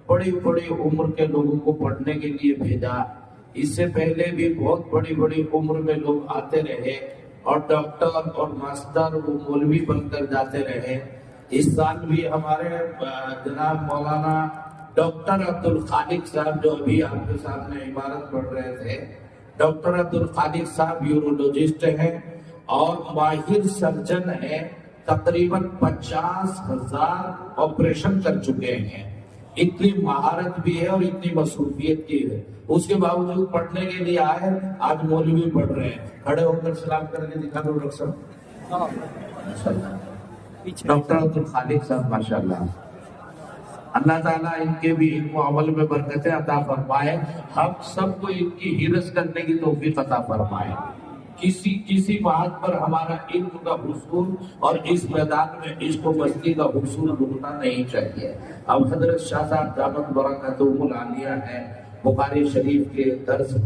بڑی بڑی عمر کے لوگوں کو پڑھنے کے لیے بھیجا. اس سے پہلے بھی بہت بڑی بڑی عمر میں لوگ آتے رہے اور ڈاکٹر اور ماسٹر وہ مولوی بن کر جاتے رہے. اس سال بھی ہمارے جناب مولانا ڈاکٹر عبد الخالق صاحب جو ابھی آپ کے سامنے عبارت پڑھ رہے تھے، ڈاکٹر عبد الخالق صاحب یورولوجسٹ ہیں اور ماہر سرجن ہیں. تقریباً 50,000 آپریشن کر چکے ہیں. اتنی مہارت بھی ہے اور اتنی مصروفیت کی ہے. اس کے باوجود پڑھنے کے لیے آئے. آج مولوی پڑھ رہے ہیں. کھڑے ہو کر سلام کر کے دکھا دو ڈاکٹر صاحب. ڈاکٹر عبد الخالق صاحب ماشاءاللہ. اللہ تعالیٰ ان کے بھی علم و عمل میں برکتیں عطا فرمائے. ہم سب کو ان کی حرص کرنے کی توفیق عطا فرمائے. کسی بات پر ہمارا علم کا حصول اور اس میدان میں عشق و مستی کا حصول رکنا نہیں چاہیے. اب حضرت شاہ صاحب دامت برکاتہم العالیہ ہے بخاری شریف کے درس